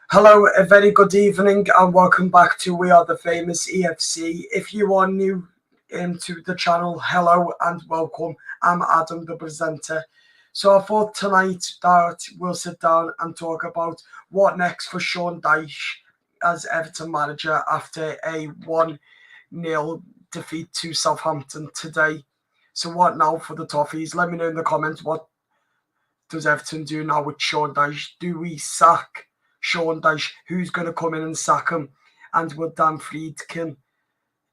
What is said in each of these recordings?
Hello, a very good evening, and welcome back to We Are the Famous EFC. If you are new to the channel, hello and welcome. I'm Adam, the presenter. So I thought tonight that we'll sit down and talk about what next for Sean Dyche as Everton manager after a 1-0 defeat to Southampton today. So what now for the Toffees? Let me know in the comments, what does Everton do now with Sean Dyche? Do we sack Sean Dyche? Who's going to come in and sack him? And will Dan Friedkin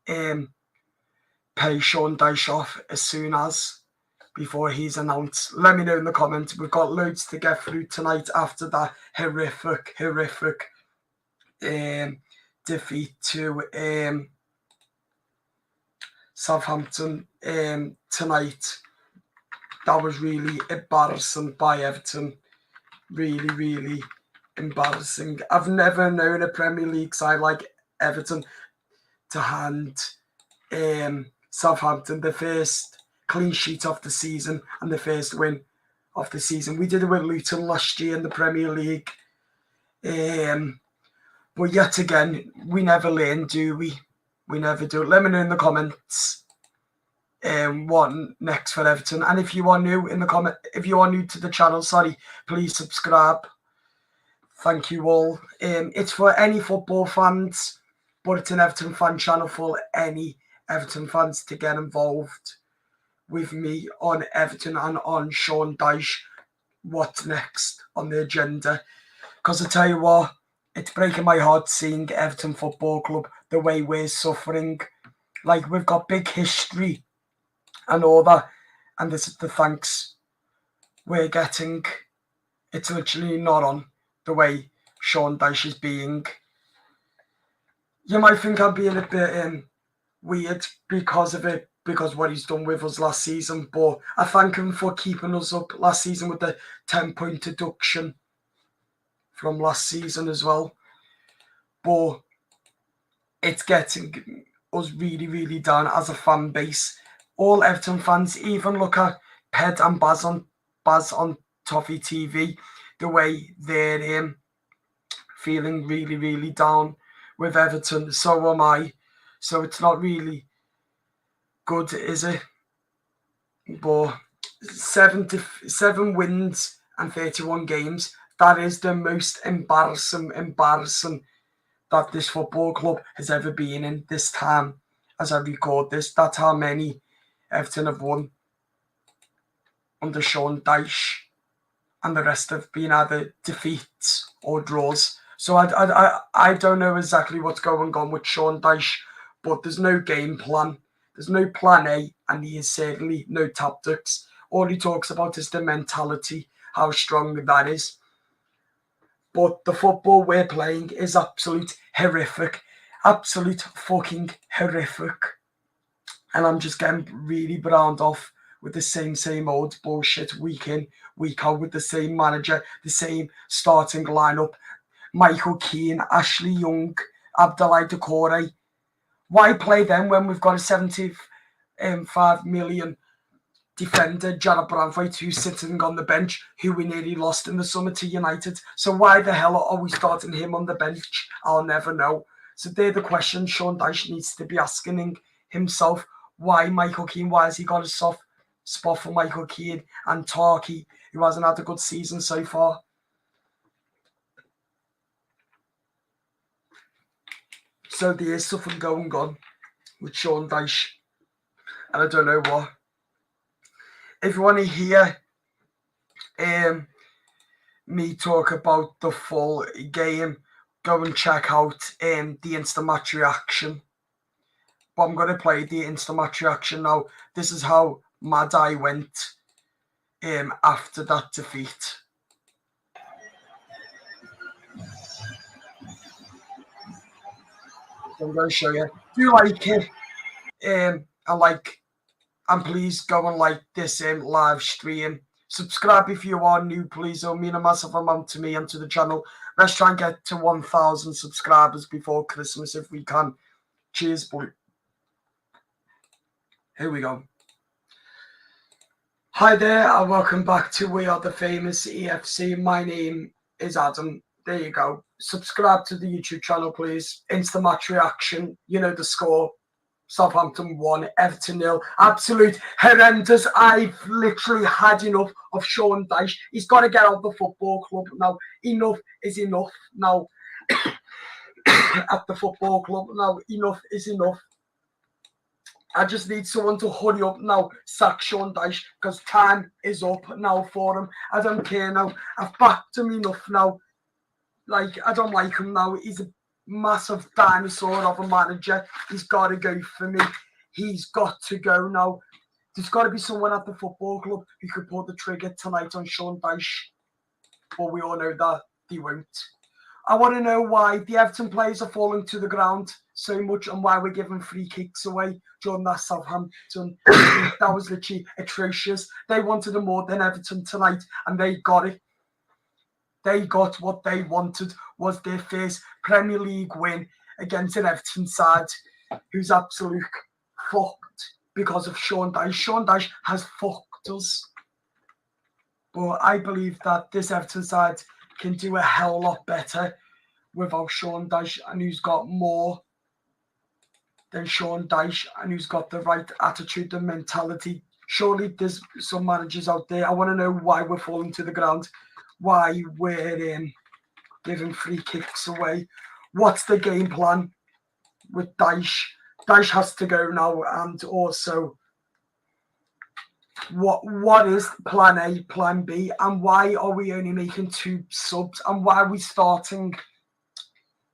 pay Sean Dyche off as soon as before he's announced? Let me know in the comments. We've got loads to get through tonight after that horrific defeat to Southampton tonight. That was really embarrassing by Everton. Really embarrassing. I've never known a Premier League side like Everton to hand Southampton the first clean sheet of the season and the first win of the season. We did it with Luton last year in the Premier League. But yet again, we never learn, do we? We never do. Let me know in the comments what next for Everton. And if you are new to the channel, please subscribe. Thank you all. It's for any football fans, but it's an Everton fan channel for any Everton fans to get involved with me on Everton and on Sean Dyche. What's next on the agenda? Because I tell you what, it's breaking my heart seeing Everton Football Club the way we're suffering. Like, we've got big history and all that, and this is the thanks we're getting. It's literally not on the way Sean Dyche is being. You might think I'm being a bit weird because of it, because what he's done with us last season, but I thank him for keeping us up last season with the 10-point deduction from last season as well. But it's getting us really down as a fan base. All Everton fans, even look at Ped and Baz on Toffee TV, the way they're feeling really down with Everton. So am I. So it's not really good, is it? But 7 wins and 31 games. That is the most embarrassing that this football club has ever been in this time as I record this. That's how many Everton have won under Sean Dyche, and the rest have been either defeats or draws. So I don't know exactly what's going on with Sean Dyche, but there's no game plan. There's no plan A, and he is certainly no tactics. All he talks about is the mentality, how strong that is. But the football we're playing is absolute horrific. Absolute fucking horrific. And I'm just getting really browned off with the same old bullshit week in, week out, with the same manager, the same starting lineup. Michael Keane, Ashley Young, Abdoulaye Doucouré. Why play them when we've got a 75 million defender, Jared Branthwaite, who's sitting on the bench, who we nearly lost in the summer to United? So why the hell are we starting him on the bench? I'll never know. So they're the questions Sean Dyche needs to be asking himself. Why Michael Keane? Why has he got a soft spot for Michael Keane and Tarky, who hasn't had a good season so far? So there is something going on with Sean Dyche, and I don't know what. If you want to hear me talk about the full game, go and check out the instant match reaction. But I'm going to play the instant match reaction now. This is how mad I went after that defeat. So I'm going to show you. Do you like it? And please go and like this live stream. Subscribe if you are new, please. It'll mean a massive amount to me and to the channel. Let's try and get to 1,000 subscribers before Christmas if we can. Cheers, boy. Here we go. Hi there, and welcome back to We Are the Famous EFC. My name is Adam. There you go. subscribe to the YouTube channel, please. Instant match reaction. You know the score. Southampton 1, Everton 0. Absolute horrendous. I've literally had enough of Sean Dyche. He's got to get out of the football club now. Enough is enough now. At the football club now. Enough is enough. I just need someone to hurry up now. Sack Sean Dyche, because time is up now for him. I don't care now. I've backed him enough now. Like, I don't like him now. He's a massive dinosaur of a manager. He's got to go for me. He's got to go now. There's got to be someone at the football club who could pull the trigger tonight on Sean Dyche. But we all know that they won't. I want to know why the Everton players are falling to the ground so much and why we're giving free kicks away during that Southampton. That was literally atrocious. They wanted it more than Everton tonight, and they got it. They got what they wanted, was their first Premier League win against an Everton side who's absolutely fucked because of Sean Dyche. Sean Dyche has fucked us. But I believe that this Everton side can do a hell lot better without Sean Dyche, and who's got more than Sean Dyche, and who's got the right attitude and mentality. Surely there's some managers out there. I want to know why we're falling to the ground. Why we're giving free kicks away. What's the game plan with Dyche? Dyche has to go now, and also what is plan A, plan B, and why are we only making 2 subs, and why are we starting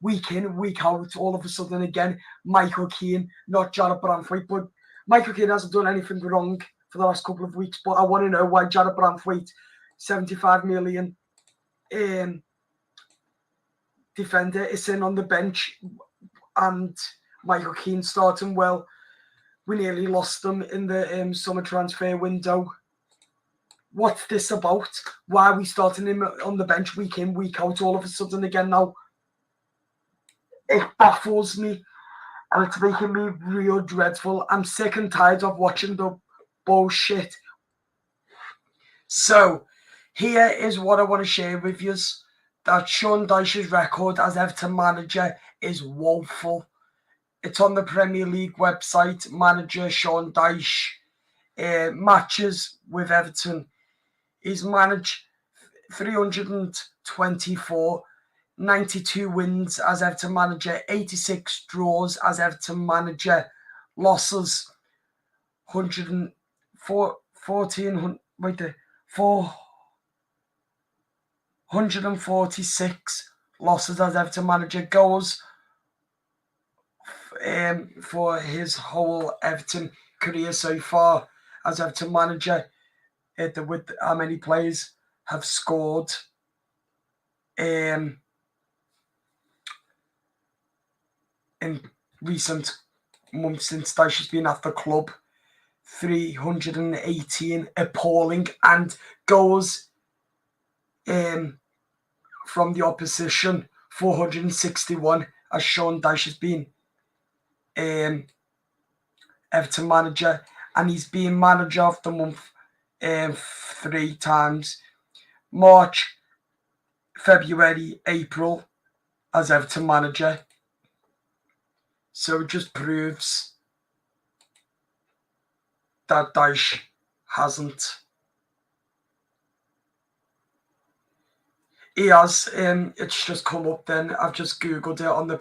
week in, week out all of a sudden again? Michael Keane, not Jared Branthwaite, but Michael Keane hasn't done anything wrong for the last couple of weeks, but I want to know why Jared Branthwaite, 75 million defender, is sitting on the bench and Michael Keane starting well. We nearly lost them in the summer transfer window. What's this about? Why are we starting him on the bench week in, week out all of a sudden again now? It baffles me, and it's making me real dreadful. I'm sick and tired of watching the bullshit. So, here is what I want to share with you, that Sean Dyche's record as Everton manager is woeful. It's on the Premier League website. Manager Sean Dyche matches with Everton. He's managed 324, 92 wins as Everton manager, 86 draws as Everton manager, losses 446 losses as Everton manager. Goals for his whole Everton career so far as Everton manager, with how many players have scored in recent months since Dyche's been at the club. 318, appalling, and goals from the opposition, 461, as Sean Dyche has been Everton manager, and he's been manager of the month 3 times: March, February, April as Everton manager. So it just proves that Dyche hasn't. He has. It's just come up. Then I've just googled it on the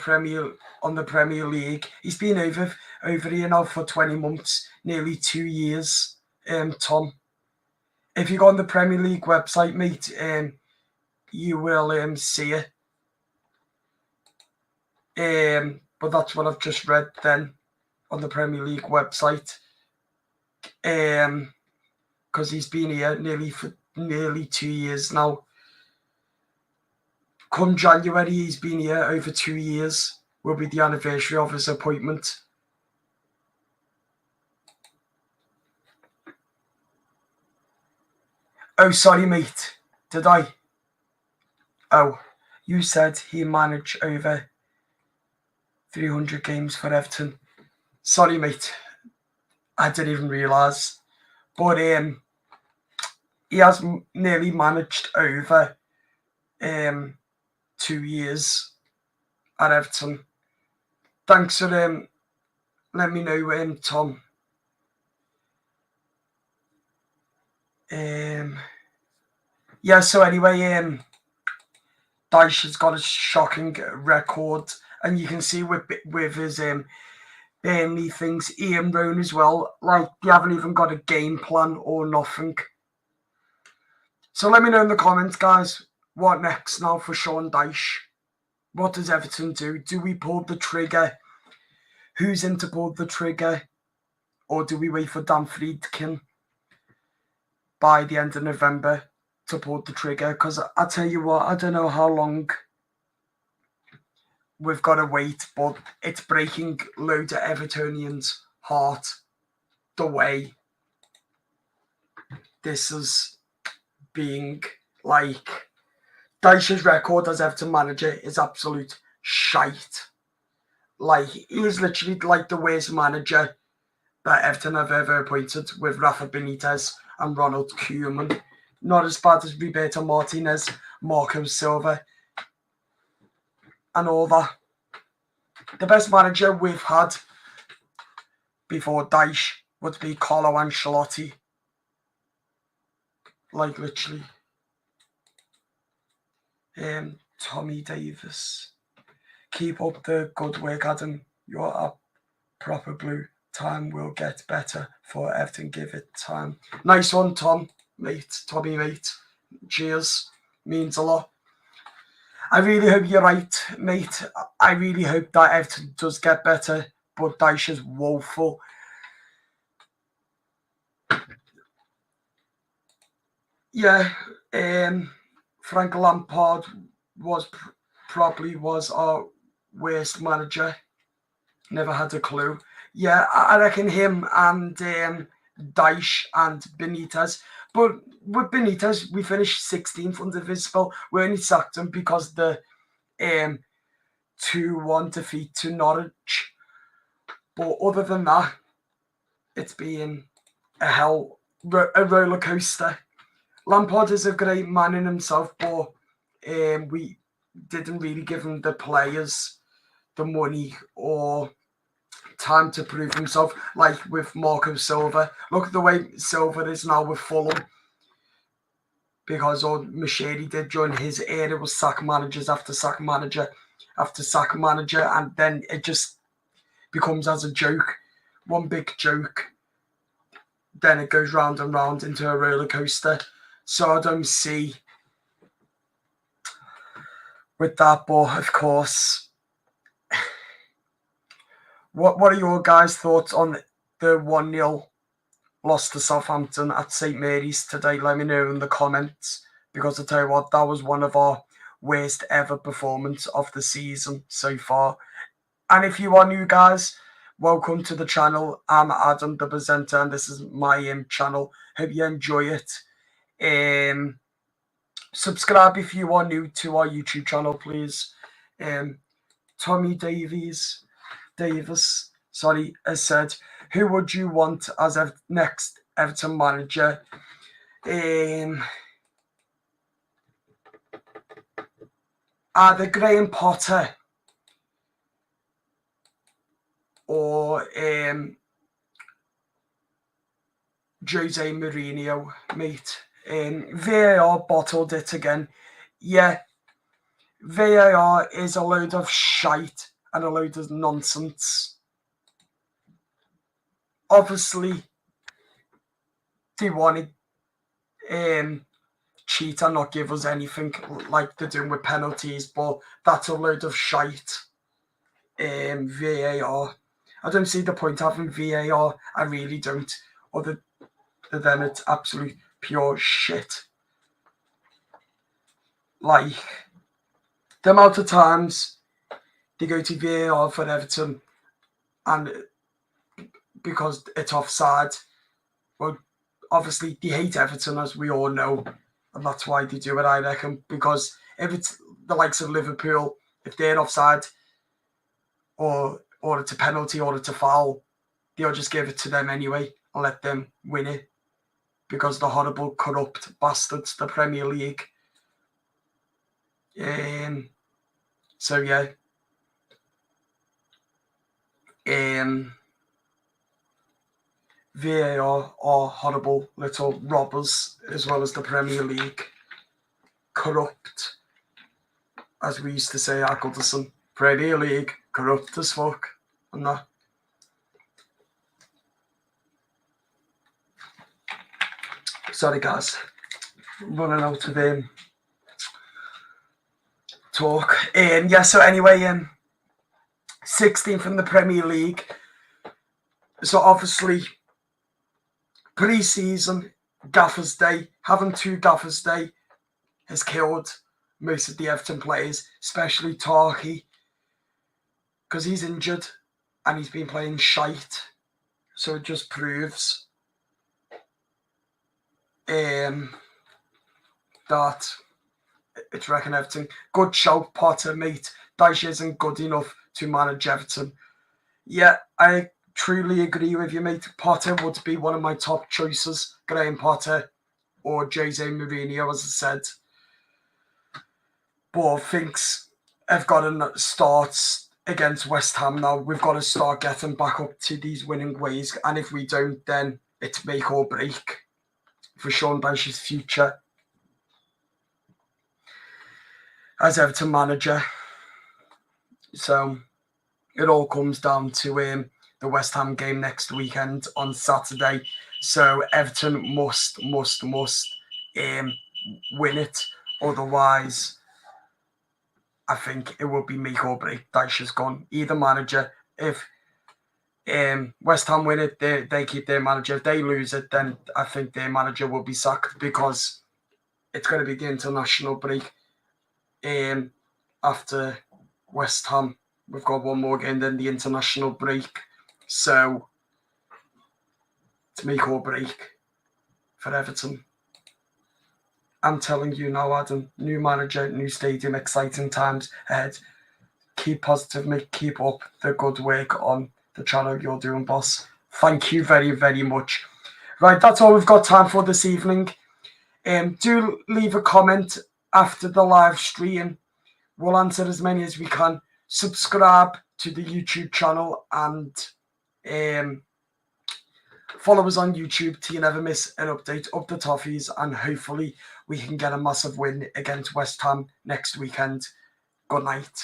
Premier League. He's been over here now for 20 months, nearly 2 years. Tom, if you go on the Premier League website, mate, you will see it. But that's what I've just read then on the Premier League website. Because he's been here for nearly 2 years now. Come January, he's been here over 2 years. Will be the anniversary of his appointment. Oh, sorry, mate. Did I? Oh, you said he managed over 300 games for Everton. Sorry, mate. I didn't even realise. But he has nearly managed over 2 years at Everton. Thanks for let me know, Tom. Yeah, so anyway, Dyche has got a shocking record, and you can see with his Burnley things, Ian Rowan as well. Like, they haven't even got a game plan or nothing. So let me know in the comments, guys, what next now for Sean Dyche? What does Everton do? Do we pull the trigger? Who's in to pull the trigger? Or do we wait for Dan Friedkin by the end of November to pull the trigger? Because I tell you what, I don't know how long we've got to wait, but it's breaking loads of Evertonians' heart the way this is being. Like, Dyche's record as Everton manager is absolute shite. Like, he's literally like the worst manager that Everton have ever appointed, with Rafa Benitez and Ronald Koeman. Not as bad as Roberto Martinez, Marco Silva, and all that. The best manager we've had before Dyche would be Carlo Ancelotti. Like, literally. Tommy Davis. Keep up the good work, Adam. You're a proper blue. Time will get better for Everton. Give it time. Nice one, Tom, mate. Tommy, mate. Cheers. Means a lot. I really hope you're right, mate. I really hope that Everton does get better, but Dyche is woeful. Yeah, Frank Lampard probably was our worst manager. Never had a clue. Yeah, I reckon him and Dyche and Benitez. But with Benitez, we finished 16th under his spell. We only sacked him because the 2-1 defeat to Norwich. But other than that, it's been a roller coaster. Lampard is a great man in himself, but we didn't really give him the players, the money, or time to prove himself, like with Marco Silva. Look at the way Silva is now with Fulham, because all Machedi did during his era was sack managers after sack manager after sack manager, and then it just becomes as a joke, one big joke. Then it goes round and round into a roller coaster. So I don't see with that, but of course, what are your guys' thoughts on the 1-0 loss to Southampton at St Mary's today? Let me know in the comments, because I tell you what, that was one of our worst ever performance of the season so far. And if you are new, guys, welcome to the channel. I'm Adam, the presenter, and this is my channel. Hope you enjoy it. Subscribe if you are new to our YouTube channel, please. Tommy Davis, has said, who would you want as next Everton manager? Either Graham Potter or Jose Mourinho, mate. VAR bottled it again. Yeah, VAR is a load of shite and a load of nonsense. Obviously, they wanted cheat and not give us anything like they're doing with penalties, but that's a load of shite. VAR. I don't see the point of having VAR. I really don't. Other than it's absolute pure shit. Like, the amount of times they go to VAR for Everton, and because it's offside, well, obviously they hate Everton, as we all know, and that's why they do it, I reckon, because if it's the likes of Liverpool, if they're offside, or it's a penalty, or it's a foul, they'll just give it to them anyway and let them win it, because the horrible, corrupt bastards, the Premier League. So yeah. VAR are horrible little robbers, as well as the Premier League. Corrupt, as we used to say at Goodison. Premier League, corrupt as fuck. And that. Sorry guys, running out of talk. Yeah, so anyway, 16th in the Premier League. So obviously, pre-season, Gaffer's Day, having 2 Gaffer's Day has killed most of the Everton players, especially Dyche, because he's injured and he's been playing shite. So it just proves that it's wrecking Everton. Good shout, Potter, mate. Dyche isn't good enough to manage Everton. Yeah, I truly agree with you, mate. Potter would be one of my top choices. Graham Potter or Jose Mourinho, as I said. But things have got to start against West Ham now. We've got to start getting back up to these winning ways. And if we don't, then it's make or break for Sean Dyche's future as Everton manager. So it all comes down to the West Ham game next weekend on Saturday. So Everton must win it. Otherwise, I think it will be make or break. Dyche's gone. Either manager. If West Ham win it, they keep their manager. If they lose it, then I think their manager will be sacked, because it's going to be the international break. After West Ham, we've got one more game, then the international break. So it's make or break for Everton. I'm telling you now, Adam, new manager, new stadium, exciting times ahead. Keep positive, mate. Keep up the good work on the channel you're doing, boss. Thank you very, very much. Right, that's all we've got time for this evening. Do leave a comment after the live stream. We'll answer as many as we can. Subscribe to the YouTube channel and follow us on YouTube to never miss an update of the Toffees, and hopefully we can get a massive win against West Ham next weekend. Good night.